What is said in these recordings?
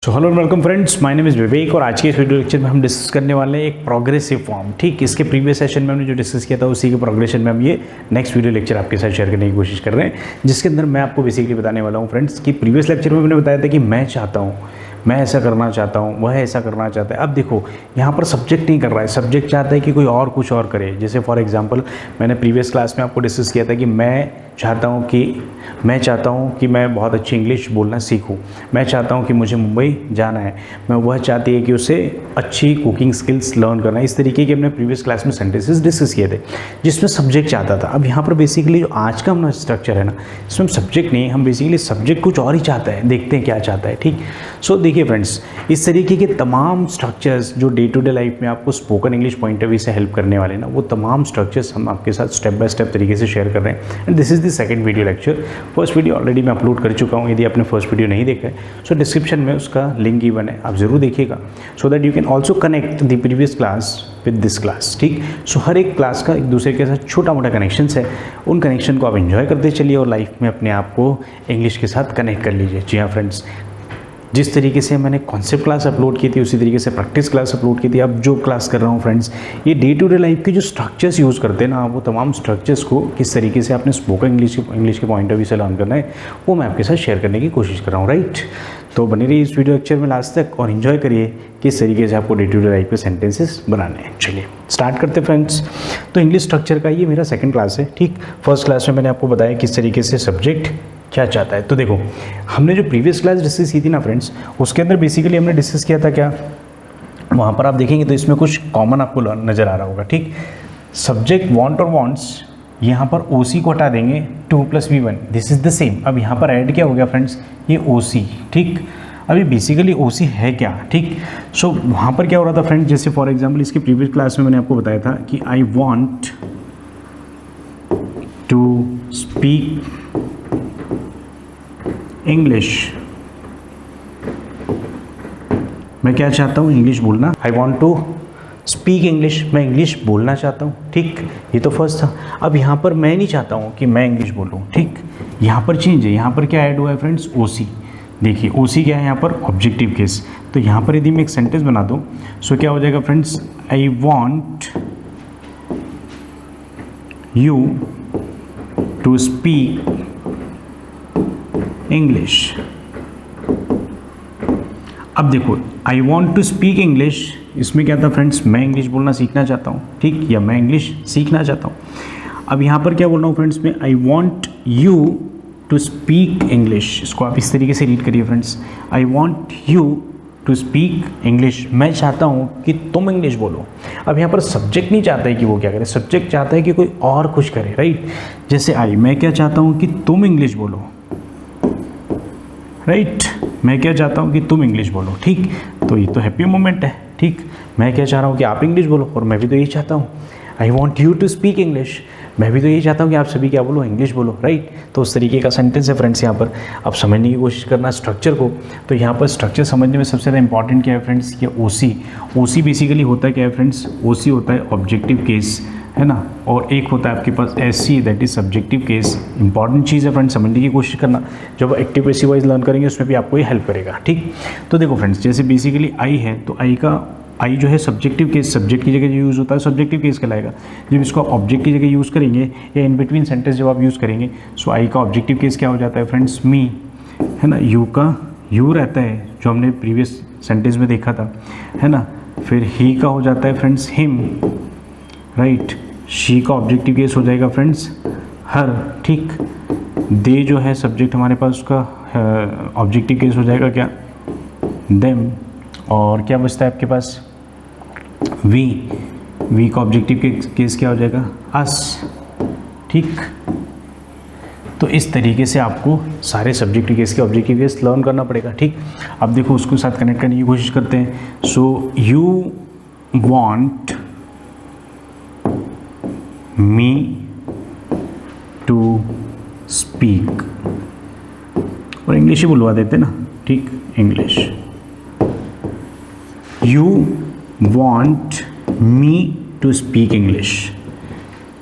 So hello welcome friends, my name is Vivek और आज के इस वीडियो लेक्चर में हम डिस्कस करने वाले हैं एक प्रोग्रेसिव फॉर्म। ठीक, इसके प्रीवियस सेशन में हमने जो डिस्कस किया था उसी के प्रोग्रेशन में हम ये नेक्स्ट वीडियो लेक्चर आपके साथ शेयर करने की कोशिश कर रहे हैं, जिसके अंदर मैं आपको बेसिकली बताने वाला हूँ फ्रेंड्स कि प्रीवियस लेक्चर में मैंने बताया था कि मैं चाहता हूँ, मैं ऐसा करना चाहता हूँ, वह ऐसा करना चाहता है। अब देखो यहाँ पर सब्जेक्ट नहीं कर रहा है, सब्जेक्ट चाहता है कि कोई और कुछ और करे। जैसे फॉर एग्जांपल मैंने प्रीवियस क्लास में आपको डिस्कस किया था कि मैं चाहता हूँ कि मैं बहुत अच्छी इंग्लिश बोलना सीखूं, मैं चाहता हूँ कि मुझे मुंबई जाना है, मैं वह चाहती है कि उसे अच्छी कुकिंग स्किल्स लर्न करना है। इस तरीके के हमने प्रीवियस क्लास में सेंटेंसेस डिस्कस किए थे जिसमें सब्जेक्ट चाहता था। अब यहाँ पर बेसिकली जो आज का हमारा स्ट्रक्चर है ना, इसमें सब्जेक्ट नहीं, हम बेसिकली सब्जेक्ट कुछ और ही चाहता है, देखते हैं क्या चाहता है। ठीक, सो देखिए फ्रेंड्स, इस तरीके के तमाम स्ट्रक्चर्स जो डे टू डे लाइफ में आपको spoken English point of view से हेल्प करने वाले ना, वो तमाम स्ट्रक्चर्स हम आपके साथ स्टेप बाय स्टेप तरीके से शेयर कर रहे हैं। And this is the second video lecture. First video already मैं अपलोड कर चुका हूँ, यदि आपने फर्स्ट वीडियो नहीं देखा है सो डिस्क्रिप्शन में उसका लिंक गिवन है, आप ज़रूर देखिएगा so that you can also connect the previous class with this class. ठीक, सो हर एक क्लास का एक दूसरे के साथ छोटा मोटा कनेक्शंस है, उन कनेक्शन को आप एंजॉय करते चलिए और लाइफ में अपने आप को इंग्लिश के साथ कनेक्ट कर लीजिए। जी हाँ फ्रेंड्स, जिस तरीके से मैंने कॉन्सेप्ट क्लास अपलोड की थी उसी तरीके से प्रैक्टिस क्लास अपलोड की थी। अब जो क्लास कर रहा हूँ फ्रेंड्स, ये डे टू डे लाइफ के जो स्ट्रक्चर्स यूज़ करते हैं ना, वो तमाम स्ट्रक्चर्स को किस तरीके से आपने स्पोकन इंग्लिश के पॉइंट ऑफ व्यू से लर्न करना है वो मैं आपके साथ शेयर करने की कोशिश कर रहा हूँ। राइट, तो बने रहिए इस वीडियो लेक्चर में लास्ट तक और इन्जॉय करिए किस तरीके से आपको डे टू डे लाइफ में सेंटेंसेस बनाने हैं। चलिए स्टार्ट करते फ्रेंड्स। तो इंग्लिश स्ट्रक्चर का ये मेरा सेकंड क्लास है। ठीक, फर्स्ट क्लास में मैंने आपको बताया किस तरीके से सब्जेक्ट क्या चाहता है। तो देखो, हमने जो प्रीवियस क्लास डिस्कस की थी ना फ्रेंड्स, उसके अंदर बेसिकली हमने डिस्कस किया था क्या, वहाँ पर आप देखेंगे तो इसमें कुछ कॉमन आपको नज़र आ रहा होगा। ठीक, सब्जेक्ट वांट और वांट्स, यहाँ पर OC को हटा देंगे 2 + V1, this is the same. अब यहाँ पर ऐड क्या हो गया फ्रेंड्स, ये OC। ठीक, अभी बेसिकली OC है क्या। ठीक, सो वहाँ पर क्या हो रहा था फ्रेंड्स, जैसे फॉर एग्जाम्पल इसके प्रीवियस क्लास में मैंने आपको बताया था कि I want to speak English, मैं क्या चाहता हूँ, इंग्लिश बोलना। I want to speak English, मैं इंग्लिश बोलना चाहता हूँ। ठीक, ये तो फर्स्ट था। अब यहाँ पर मैं नहीं चाहता हूँ कि मैं इंग्लिश बोलूँ। ठीक, यहाँ पर चेंज है, यहाँ पर क्या ऐड हुआ है फ्रेंड्स, OC। देखिए OC क्या है यहाँ पर, ऑब्जेक्टिव केस। तो यहाँ पर यदि मैं एक सेंटेंस बना दूँ सो क्या हो जाएगा friends, I want you to speak English. अब देखो, I want to speak English, इसमें क्या था फ्रेंड्स, मैं इंग्लिश बोलना सीखना चाहता हूँ। ठीक, या मैं इंग्लिश सीखना चाहता हूँ। अब यहाँ पर क्या बोल रहा हूँ फ्रेंड्स में, I want you to speak English. इसको आप इस तरीके से रीड करिए friends, I want you to speak English, मैं चाहता हूँ कि तुम इंग्लिश बोलो। अब यहाँ पर सब्जेक्ट नहीं चाहता है कि वो क्या करे, सब्जेक्ट चाहता है कि कोई और कुछ करे। राइट, जैसे मैं क्या चाहता हूँ कि तुम इंग्लिश बोलो। राइट, मैं क्या चाहता हूँ कि तुम इंग्लिश बोलो। ठीक, तो ये तो हैप्पी मोमेंट है। ठीक, मैं क्या चाह रहा हूँ कि आप इंग्लिश बोलो और मैं भी तो यही चाहता हूँ, I want you to speak English, मैं भी तो यही चाहता हूँ कि आप सभी क्या बोलो, इंग्लिश बोलो। राइट, तो उस तरीके का सेंटेंस है फ्रेंड्स। यहाँ पर आप समझने की कोशिश करना स्ट्रक्चर को। तो यहाँ पर स्ट्रक्चर समझने में सबसे ज़्यादा इंपॉर्टेंट क्या है फ्रेंड्स, ये OC बेसिकली होता है क्या है फ्रेंड्स, OC होता है ऑब्जेक्टिव केस, है ना, और एक होता है आपके पास SC, that is subjective case. Important चीज़ है फ्रेंड्स, समझने की कोशिश करना। जब एक्टिव पैसिव वाइज लर्न करेंगे उसमें भी आपको ये हेल्प करेगा। ठीक, तो देखो फ्रेंड्स, जैसे बेसिकली आई है तो आई जो है सब्जेक्टिव केस, सब्जेक्ट की जगह जो यूज़ होता है सब्जेक्टिव केस कहलाएगा। जब इसको ऑब्जेक्ट की जगह यूज़ करेंगे या इन बिटवीन सेंटेंस जब आप यूज़ करेंगे सो आई का ऑब्जेक्टिव केस क्या हो जाता है फ्रेंड्स, मी, है ना, यू का यू रहता है जो हमने प्रीवियस सेंटेंस में देखा था, है ना। फिर ही का हो जाता है फ्रेंड्स हिम। राइट, शी का ऑब्जेक्टिव केस हो जाएगा फ्रेंड्स हर। ठीक, दे जो है सब्जेक्ट हमारे पास, उसका ऑब्जेक्टिव केस हो जाएगा क्या, देम। और क्या बचता है आपके पास, वी का ऑब्जेक्टिव केस क्या हो जाएगा, अस। ठीक, तो इस तरीके से आपको सारे सब्जेक्टिव केस के ऑब्जेक्टिव केस लर्न करना पड़ेगा। ठीक, अब देखो उसको साथ कनेक्ट करने की कोशिश करते हैं। So you want me to speak, और इंग्लिश ही बुलवा देते ना। ठीक, English, you want me to speak English,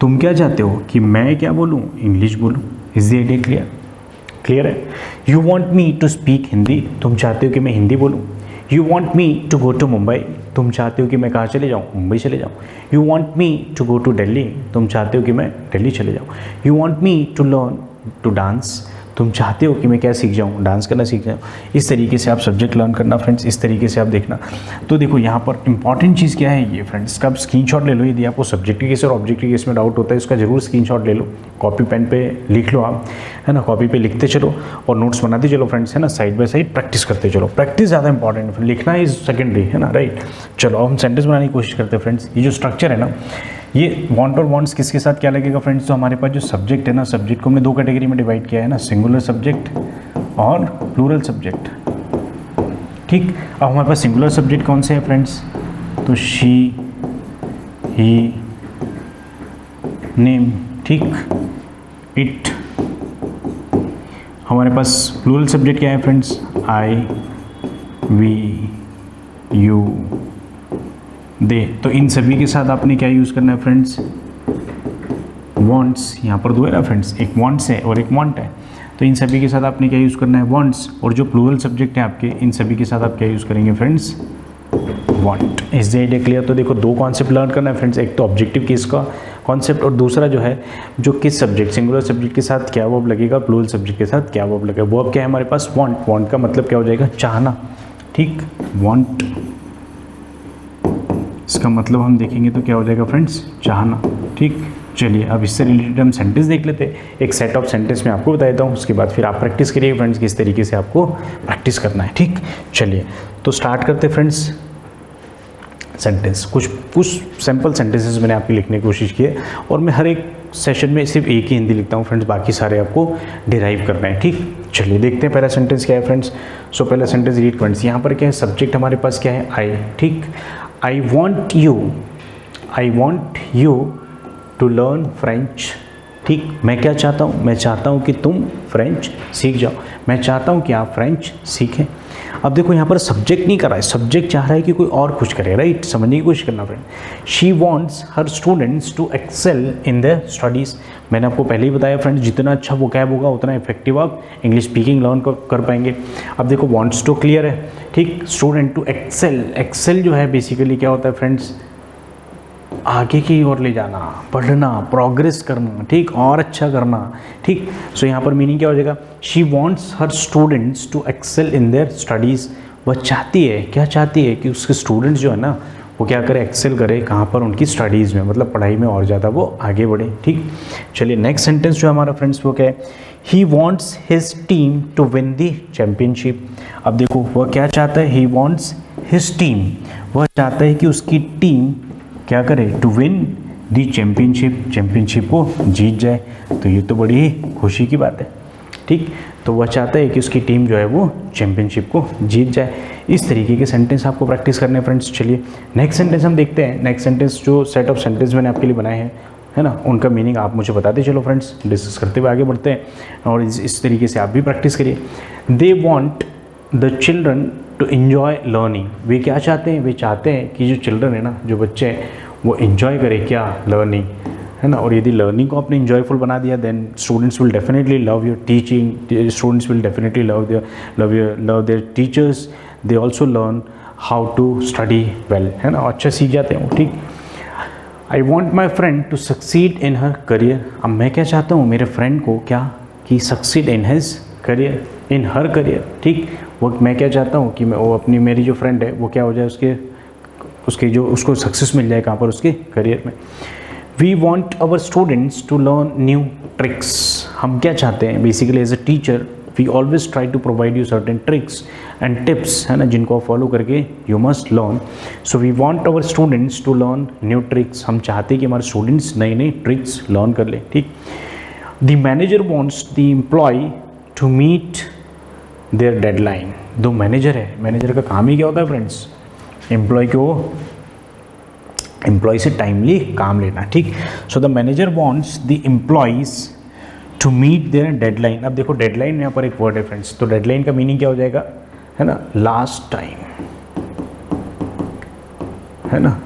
तुम क्या चाहते हो कि मैं क्या बोलूँ, इंग्लिश बोलूँ। Is the idea clear. Clear है? You want me to speak Hindi, तुम चाहते हो कि मैं हिंदी बोलूँ। You want me to go to Mumbai, तुम चाहते हो कि मैं कहाँ चले जाऊँ, मुंबई चले जाऊँ। You want me to go to Delhi, तुम चाहते हो कि मैं दिल्ली चले जाऊँ। You want me to learn to dance, तुम चाहते हो कि मैं क्या सीख जाऊँ, डांस करना सीख जाऊँ। इस तरीके से आप सब्जेक्ट लर्न करना फ्रेंड्स, इस तरीके से आप देखना। तो देखो यहाँ पर इंपॉर्टेंट चीज़ क्या है ये फ्रेंड्स, का आप स्क्रीनशॉट ले लो। यदि आपको सब्जेक्टिव केस और ऑब्जेक्टिव केस में डाउट होता है, इसका जरूर स्क्रीनशॉट ले लो, कॉपी पेन पे लिख लो आप, है ना, कॉपी पे लिखते चलो और नोट्स बनाते चलो फ्रेंड्स, है ना, साइड बाय साइड प्रैक्टिस करते चलो। प्रैक्टिस ज़्यादा इंपॉर्टेंट है, लिखना इज सेकेंडरी, है ना, राइट। चलो अब हम सेंटेंस बनाने की कोशिश करते हैं फ्रेंड्स। ये जो स्ट्रक्चर है ना, ये वांट और वांट्स किसके साथ क्या लगेगा फ्रेंड्स, तो हमारे पास जो सब्जेक्ट है ना, सब्जेक्ट को हमने दो कैटेगरी में डिवाइड किया है ना, सिंगुलर सब्जेक्ट और प्लूरल सब्जेक्ट। ठीक, अब हमारे पास सिंगुलर सब्जेक्ट कौन से हैं फ्रेंड्स, तो शी, ही, नेम, ठीक, इट। हमारे पास प्लूरल सब्जेक्ट क्या है फ्रेंड्स, आई, वी, यू, दे। तो इन सभी के साथ आपने क्या यूज़ करना है फ्रेंड्स, वॉन्ट्स। यहाँ पर दो है ना फ्रेंड्स, एक वॉन्ट्स है और एक वॉन्ट है, तो इन सभी के साथ आपने क्या यूज़ करना है, वॉन्ट्स। और जो प्लूरल सब्जेक्ट है आपके, इन सभी के साथ आप क्या यूज़ करेंगे friends, want. Is the idea clear? तो देखो दो कॉन्सेप्ट लर्न करना है फ्रेंड्स, एक तो ऑब्जेक्टिव केस का कॉन्सेप्ट और दूसरा जो है जो किस सब्जेक्ट, सिंगुलर सब्जेक्ट के साथ क्या वर्ब लगेगा, प्लूरल सब्जेक्ट के साथ क्या वर्ब लगेगा। वर्ब क्या है हमारे पास, वॉन्ट। वॉन्ट का मतलब क्या हो जाएगा, चाहना, ठीक, वॉन्ट। इसका मतलब हम देखेंगे तो क्या हो जाएगा फ्रेंड्स, चाहना, ठीक। चलिए अब इससे रिलेटेड हम सेंटेंस देख लेते हैं। एक सेट ऑफ सेंटेंस मैं आपको बता देता हूँ, उसके बाद फिर आप प्रैक्टिस करिए फ्रेंड्स, किस तरीके से आपको प्रैक्टिस करना है, ठीक। चलिए तो स्टार्ट करते फ्रेंड्स सेंटेंस। कुछ सैम्पल सेंटेंसेस मैंने आपकी लिखने की कोशिश की है और मैं हर एक सेशन में सिर्फ एक ही हिंदी लिखता हूँ फ्रेंड्स, बाकी सारे आपको डिराइव करना है, ठीक। चलिए देखते हैं पहला सेंटेंस क्या है फ्रेंड्स। सो पहला सेंटेंस रीड फ्रेंड्स। यहाँ पर क्या है, सब्जेक्ट हमारे पास क्या है, आई, ठीक। I want you to learn French, ठीक। मैं क्या चाहता हूँ, मैं चाहता हूँ कि तुम फ्रेंच सीख जाओ, मैं चाहता हूँ कि आप फ्रेंच सीखें। अब देखो यहाँ पर सब्जेक्ट नहीं कर रहा है, सब्जेक्ट चाह रहा है कि कोई और कुछ करे, राइट। समझने की कोशिश करना friend. She wants her students to excel in their studies. मैंने आपको पहले ही बताया फ्रेंड्स, जितना अच्छा वोकैब होगा उतना इफेक्टिव आप इंग्लिश स्पीकिंग लर्न कर पाएंगे। अब देखो वॉन्ट्स तो क्लियर है, ठीक। स्टूडेंट टू एक्सेल, एक्सेल जो है बेसिकली क्या होता है फ्रेंड्स, आगे की ओर ले जाना, पढ़ना, प्रोग्रेस करना, ठीक, और अच्छा करना, ठीक। सो यहाँ पर मीनिंग क्या हो जाएगा, she wants her students to excel in their studies. वह चाहती है, क्या चाहती है कि उसके स्टूडेंट्स जो है ना वो क्या करे, एक्सेल करे, कहाँ पर, उनकी स्टडीज़ में, मतलब पढ़ाई में और ज़्यादा वो आगे बढ़े, ठीक। चलिए नेक्स्ट सेंटेंस जो हमारा फ्रेंड्स वो क्या है, he wants his team to win the championship. अब देखो वह क्या चाहता है, ही वॉन्ट्स हिज टीम, वह चाहता है कि उसकी टीम क्या करे, to win the championship, championship को जीत जाए। तो ये तो बड़ी ही खुशी की बात है, ठीक। तो वह चाहता है कि उसकी टीम जो है वो चैम्पियनशिप को जीत जाए। इस तरीके के सेंटेंस आपको प्रैक्टिस करने हैं फ्रेंड्स। चलिए नेक्स्ट सेंटेंस हम देखते हैं। नेक्स्ट सेंटेंस जो सेट ऑफ सेंटेंस मैंने आपके लिए बनाए हैं, है ना, उनका मीनिंग आप मुझे बताते चलो फ्रेंड्स, डिस्कस करते हुए आगे बढ़ते हैं और इस तरीके से आप भी प्रैक्टिस करिए। They want the children to enjoy learning. वे क्या चाहते हैं, वे चाहते हैं कि जो चिल्ड्रन है ना, जो बच्चे हैं, वो इन्जॉय करें क्या, लर्निंग, है ना। और यदि लर्निंग को आपने इन्जॉयफुल बना दिया, then students will definitely love your teaching, students will definitely love their teachers, they also learn how to study well, है ना, अच्छा सीख जाते हैं वो, ठीक। I want my friend to succeed in her career. अब मैं क्या चाहता हूँ, मेरे फ्रेंड को क्या, कि succeed in his career, in her career, ठीक। वो मैं क्या चाहता हूँ कि मैं वो अपनी, मेरी जो फ्रेंड है वो क्या हो जाए, उसके जो उसको सक्सेस मिल जाए, कहाँ पर, उसके करियर में। We want our students to learn new tricks. हम क्या चाहते हैं basically as a teacher, we always try to provide you certain tricks and tips, है ना, जिनको आप फॉलो करके you must learn. So we want our students to learn new tricks. हम चाहते हैं कि हमारे स्टूडेंट्स नई नई ट्रिक्स लर्न कर ले, ठीक। The manager wants the employee to meet their deadline. दो मैनेजर है, मैनेजर का काम ही क्या होता है फ्रेंड्स, एम्प्लॉय को, एम्प्लॉय से टाइमली काम लेना, ठीक। So the manager wants the employees to meet their deadline. अब देखो डेडलाइन यहाँ पर एक वर्ड है फ्रेंड्स, तो डेडलाइन का मीनिंग क्या हो जाएगा, है ना, लास्ट टाइम, है ना,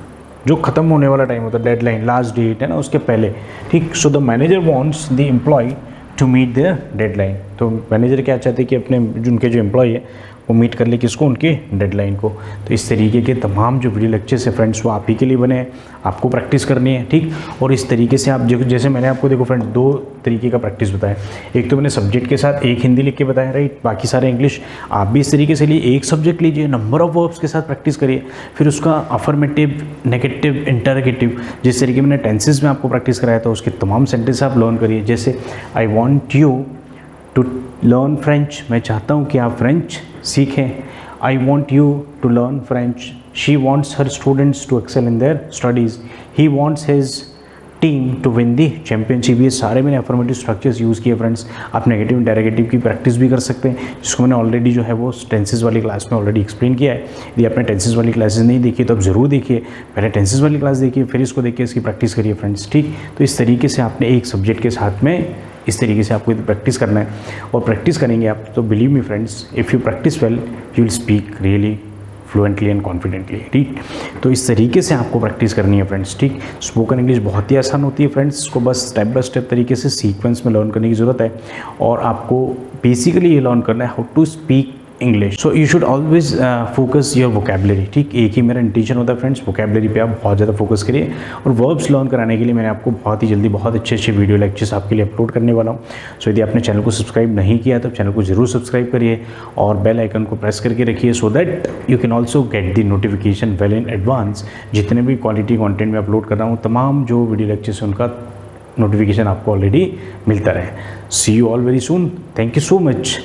जो खत्म होने वाला टाइम होता है, डेडलाइन, लास्ट डेट, है ना, उसके पहले, ठीक। So the manager wants the employee to meet their deadline. तो मैनेजर क्या चाहते हैं कि अपने उनके जो एम्प्लॉय है वो मीट कर ले किसको, उनके डेडलाइन को। तो इस तरीके के तमाम जो वीडियो लेक्चर्स है फ्रेंड्स वो आप ही के लिए बने हैं, आपको प्रैक्टिस करनी है, ठीक। और इस तरीके से आप जैसे मैंने आपको देखो फ्रेंड्स 2 तरीके का प्रैक्टिस बताया। एक तो मैंने सब्जेक्ट के साथ एक हिंदी लिख के बताया, राइट, बाकी सारे इंग्लिश। आप भी इस तरीके से लिए एक सब्जेक्ट लीजिए, नंबर ऑफ वर्ब्स के साथ प्रैक्टिस करिए, फिर उसका अफर्मेटिव, नेगेटिव, इंटरगेटिव, जिस तरीके मैंने टेंसेज में आपको प्रैक्टिस कराया था उसके तमाम सेंटेंस आप लर्न करिए। जैसे I want you to learn French, मैं चाहता हूँ कि आप फ्रेंच सीखें। I want you to learn French, she wants her students to excel in their studies, he wants his team to win the championship. ये सारे मैंने अफर्मेटिव स्ट्रक्चर्स यूज़ किए फ्रेंड्स। आप नेगेटिव इंटरगेटिव की प्रैक्टिस भी कर सकते हैं, जिसको मैंने ऑलरेडी जो है वो टेंसेस वाली क्लास में ऑलरेडी एक्सप्लेन किया है। यदि आपने टेंसेस वाली क्लासेस नहीं देखी तो आप ज़रूर देखिए, पहले टेंसेस वाली क्लास देखिए, फिर इसको देखिए, इसकी प्रैक्टिस करिए फ्रेंड्स, ठीक। तो इस तरीके से आपने एक सब्जेक्ट के साथ में इस तरीके से आपको प्रैक्टिस करना है, और प्रैक्टिस करेंगे आप तो believe me friends, if you practice well you will speak really fluently and confidently, ठीक। तो इस तरीके से आपको प्रैक्टिस करनी है फ्रेंड्स, ठीक। स्पोकन इंग्लिश बहुत ही आसान होती है फ्रेंड्स, इसको बस स्टेप बाय स्टेप तरीके से सीक्वेंस में लर्न करने की ज़रूरत है, और आपको बेसिकली ये लर्न करना है how to speak English. So you should always focus your vocabulary, ठीक। एक ही मेरा इंटेंशन होता है फ्रेंड्स, वोकेबलरी पे आप बहुत ज़्यादा फोकस करिए, और वर्ब्स लर्न कराने के लिए मैंने आपको बहुत ही जल्दी बहुत अच्छे वीडियो लेक्चर्स आपके लिए अपलोड करने वाला हूँ। सो यदि आपने चैनल को सब्सक्राइब नहीं किया तो चैनल को जरूर सब्सक्राइब करिए और बेल आइकन को प्रेस करके रखिए, so that you can also get the notification well in advance. जितने भी क्वालिटी कॉन्टेंट मैं अपलोड कर रहा हूँ, तमाम जो वीडियो लेक्चर्स हैं उनका नोटिफिकेशन आपको ऑलरेडी मिलता रहे। See you all very soon, thank you so much.